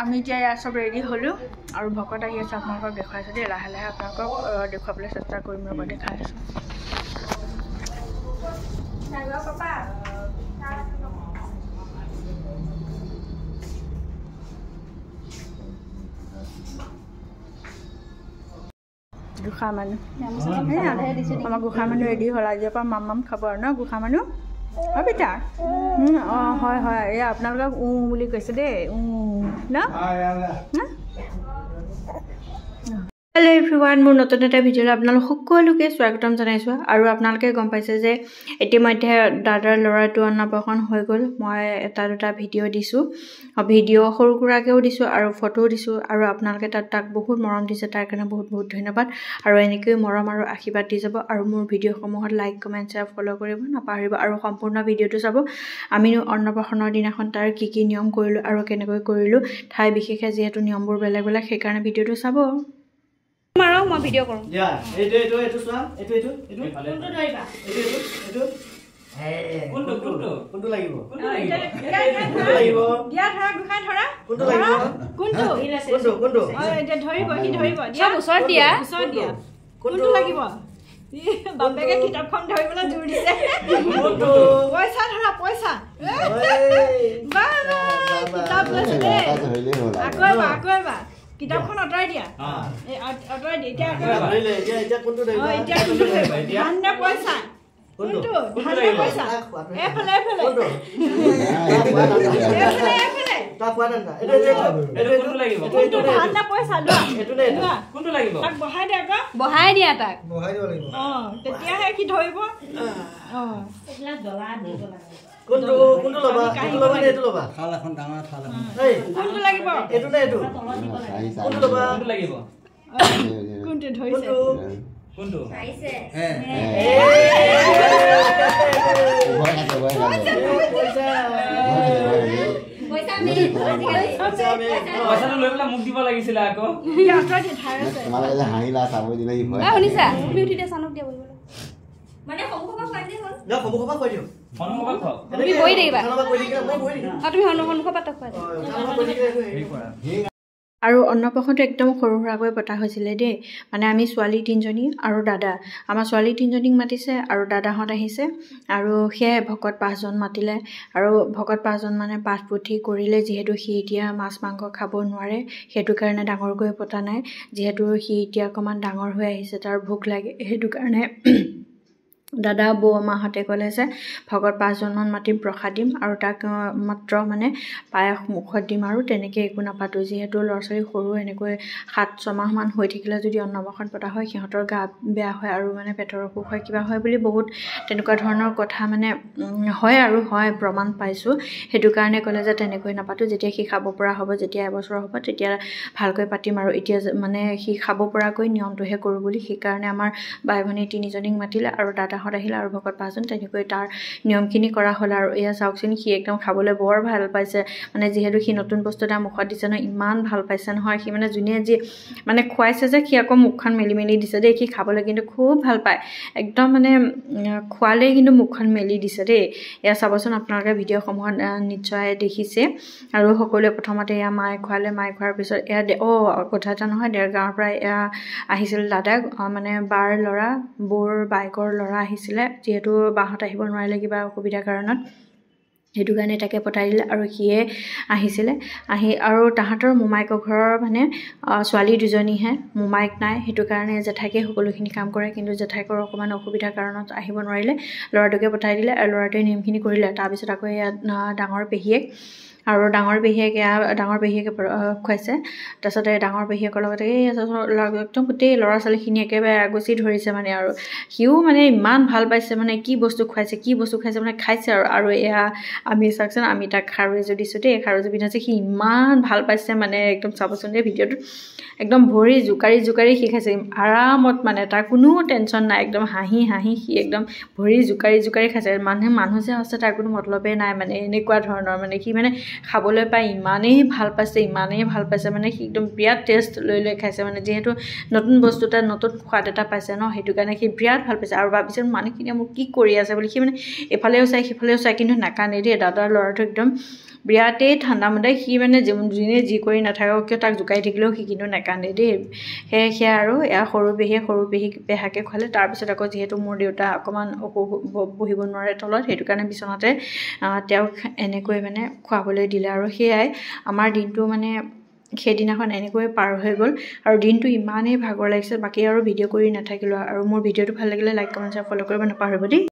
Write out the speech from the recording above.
আমি এতিয়া সব ৰেডি হলো আৰু ভকত আহি আছে আপোনালোকক দেখাইছো দেই লাহে লাহে আপোনালোকক দেখাবলৈ চেষ্টা কৰিম ৰব দেখাই আছো গোখা মানুহ আমাৰ গোখা মানুহ ৰেডি হ'ল আজিৰ পৰা মাম খাব আৰু ন গোখা মানুহ হয় বেটা হয় হয় এই আপোনালোকক বুলি কৈছে দেই ন হেল্ল' এভৰিৱান মোৰ নতুন এটা ভিডিঅ'লৈ আপোনালোক সকলোকে স্বাগতম জনাইছোঁ আৰু আপোনালোকে গম পাইছে যে ইতিমধ্যে দাদাৰ ল'ৰাটো অন্নপ্ৰাশন হৈ গ'ল মই এটা দুটা ভিডিঅ' দিছোঁ ভিডিঅ' সৰু সুৰাকৈও দিছোঁ আৰু ফটোও দিছোঁ আৰু আপোনালোকে তাক বহুত মৰম দিছে তাৰ কাৰণে বহুত বহুত ধন্যবাদ আৰু এনেকৈ মৰম আৰু আশীৰ্বাদ দি যাব আৰু মোৰ ভিডিঅ'সমূহত লাইক কমেণ্ট শ্বেয়াৰ ফ'ল' কৰিব নাপাহৰিব আৰু সম্পূৰ্ণ ভিডিঅ'টো চাব আমি অন্নপ্ৰাশনৰ দিনাখন তাৰ কি কি নিয়ম কৰিলোঁ আৰু কেনেকৈ কৰিলোঁ ঠাই বিশেষে যিহেতু নিয়মবোৰ বেলেগ বেলেগ সেইকাৰণে ভিডিঅ'টো চাব মাৰো মই ভিডিঅ' কৰোঁ যা এইটো চোৱা এইটো কোনটো ধৰিবা এইটো কোনটো লাগিব দিয়া ধৰা গুখাই ধৰা কোনটো লাগিব কোনটো এতিয়া ধৰিব কি ধৰিব দিয়া ওচৰত দিয়া কোনটো লাগিব বাপেকে কিতাপখন ধৰিবলৈ জোৰ দিছে পইচা ধৰা পইচা কিতাপ লৈছে দেই আকৌ এবাৰ কিতাপখন আঁতৰাই দিয়া আঁতৰাই দিয়া এতিয়া কোনটো ধৰিব ধান নে পইচা কোনটো ধান নে পইচা এফালে তা কোৱা না এইটো কোনটো লাগিব কোনটো ধান নে পইচা লোৱা এইটো কোনটো লাগিব তাক বহাই দিয়া আকৌ বহাই দিয়া তাক বহাই দিব লাগিব তেতিয়াহে কি ধৰিব এগুলা ডলা দিব লাগে কোনটো ল'বা এইটো ল'বা থাল এখন ডাঙৰ থাল এখন এই কোনটো লাগিব এইটো নে এইটো কোনটো ল'বা কোনটো লাগিব কোনটো ধৰিছে কোনটো চাইছে পইচা পইচাটো লৈ পেলাই মোক দিব লাগিছিল আকৌ তোমালোকে হাঁহিলা চাব দিলে শুনিছা তুমি উঠি দিয়া চানক দিয়া বহিবলৈ মানে সন্মুখৰ পৰা দিও না সন্মুখৰ পৰা কৈ দিও সন্মুখৰ পৰা তুমি বহি থাকিবা কৈ দিকে মই বহি দিম তুমি সন্মুখৰ পৰা তক আৰু অন্নপ্ৰাশনটো একদম সৰু সুৰাকৈ পতা হৈছিলে দেই মানে আমি ছোৱালী 3জনী আৰু দাদা আমাৰ ছোৱালী 3জনীক মাতিছে আৰু দাদাহঁত আহিছে আৰু সেয়াই ভকত 5জন মাতিলে আৰু ভকত 5জন মানে পাঠ পুথি কৰিলে যিহেতু সি এতিয়া মাছ মাংস খাব নোৱাৰে সেইটো কাৰণে ডাঙৰকৈ পতা নাই যিহেতু সি এতিয়া অকণমান ডাঙৰ হৈ আহিছে তাৰ ভোক লাগে সেইটো কাৰণে দাদা বৌ মাহঁতে ক'লে যে ভকত 5জনমান মাতিম প্ৰসাদ দিম আৰু তাক মাত্ৰ মানে পায়স মুখত দিম আৰু তেনেকৈ একো নাপাতো যিহেতু ল'ৰা ছোৱালী সৰু এনেকৈ 7-6 মাহমান হৈ থাকিলে যদি অন্নপ্ৰাশন পতা হয় সিহঁতৰ গা বেয়া হয় আৰু মানে পেটৰ অসুখ হয় কিবা হয় বুলি বহুত তেনেকুৱা ধৰণৰ কথা মানে হয় আৰু হয় প্ৰমাণ পাইছোঁ সেইটো কাৰণে ক'লে যে তেনেকৈ নাপাতো যেতিয়া সি খাব পৰা হ'ব যেতিয়া এবছৰ হ'ব তেতিয়া ভালকৈ পাতিম আৰু এতিয়া মানে সি খাব পৰাকৈ নিয়মটোহে কৰোঁ বুলি সেইকাৰণে আমাৰ বাই ভনী 3জনীক মাতিলে আৰু দাদাহঁত আহিলে আৰু ভকত 5জন তেনেকৈ তাৰ নিয়মখিনি কৰা হ'ল আৰু এয়া চাওকচোন সি একদম খাবলৈ বৰ ভাল পাইছে মানে যিহেতু সি নতুন বস্তু এটা মুখত দিছে নহয় ইমান ভাল পাইছে নহয় সি মানে যোনে যি মানে খুৱাইছে যে সি আকৌ মুখখন মেলি দিছে দেই সি খাবলৈ কিন্তু খুব ভাল পায় একদম মানে খোৱালেই কিন্তু মুখখন মেলি দিছে দেই এয়া চাবচোন আপোনালোকে ভিডিঅ'সমূহত নিশ্চয় দেখিছে আৰু সকলোৱে প্ৰথমতে এয়া মায়ে খোৱালে মায়ে খোৱাৰ পিছত এয়া কথা এটা নহয় দেৰগাঁৱৰ পৰা এয়া আহিছিল দাদাক মানে বাৰ ল'ৰা বৌৰ বাইকৰ ল'ৰা আহিছিলে যিহেতু বাহঁত আহিব নোৱাৰিলে কিবা অসুবিধাৰ কাৰণত সেইটো কাৰণে তাকে পঠাই দিলে আৰু সিয়ে আহিছিলে আৰু তাহাঁতৰ মোমাইকৰ ঘৰৰ মানে ছোৱালী 2জনীহে মোমাইক নাই সেইটো কাৰণে জেঠাইকে সকলোখিনি কাম কৰে কিন্তু জেঠাইকৰ অকণমান অসুবিধাৰ কাৰণত আহিব নোৱাৰিলে ল'ৰাটোকে পঠাই দিলে আৰু ল'ৰাটোৱে নিয়মখিনি কৰিলে তাৰপিছত আকৌ ইয়াত ডাঙৰ পেহীয়েক আৰু ডাঙৰ পেহীয়েকে খুৱাইছে তাৰপিছতে ডাঙৰ পেহীয়েকৰ লগতে এই একদম গোটেই ল'ৰা ছোৱালীখিনি একেবাৰে আগচি ধৰিছে মানে আৰু সিও মানে ইমান ভাল পাইছে মানে কি বস্তু খুৱাইছে মানে খাইছে আৰু এয়া আমি চাওকচোন আমি তাক খাৰু এযোৰ দিছোঁ দেই খাৰু এযোৰ পিন্ধাইছে সি ইমান ভাল পাইছে মানে একদম চাবচোন দেই ভিডিঅ'টোত একদম ভৰি জোকাৰি সি খাইছে আৰামত মানে তাৰ কোনো টেনশ্যন নাই একদম হাঁহি সি একদম ভৰি জোকাৰি খাইছে মানুহ যে আছে তাৰ কোনো মতলবেই নাই মানে এনেকুৱা ধৰণৰ মানে সি মানে খাবলৈ পাই ইমানেই ভাল পাইছে মানে সি একদম বিৰাট টেষ্ট লৈ খাইছে মানে যিহেতু নতুন বস্তু এটা নতুন সোৱাদ এটা পাইছে ন সেইটো কাৰণে সি বিৰাট ভাল পাইছে আৰু ভাবিছে মানুহখিনিয়ে মোক কি কৰি আছে বুলি সি মানে এফালেও চাই সিফালেও চাই কিন্তু নাকান্দে দেই দাদাৰ ল'ৰাটো একদম বিৰাটেই ঠাণ্ডা মতে সি মানে যোনে যি কৰি নাথাকক কিয় তাক জোকাই থাকিলেও সি কিন্তু নাকান্দে দেই সেয়া আৰু এয়া সৰু পেহীক পেহাকে খোৱালে তাৰপিছত আকৌ যিহেতু মোৰ দেউতা অকণমান বহিব নোৱাৰে তলত সেইটো কাৰণে বিচনাতে তেওঁক এনেকৈ মানে খুৱাবলৈ দিলে আৰু সেয়াই আমাৰ দিনটো মানে সেইদিনাখন এনেকৈয়ে পাৰ হৈ গ'ল আৰু দিনটো ইমানেই ভাগৰ লাগিছে বাকী আৰু ভিডিঅ' কৰি নাথাকিলোঁ আৰু মোৰ ভিডিঅ'টো ভাল লাগিলে লাইক কমেণ্ট শ্বেয়াৰ ফ'ল' কৰিব নাপাহৰিব দেই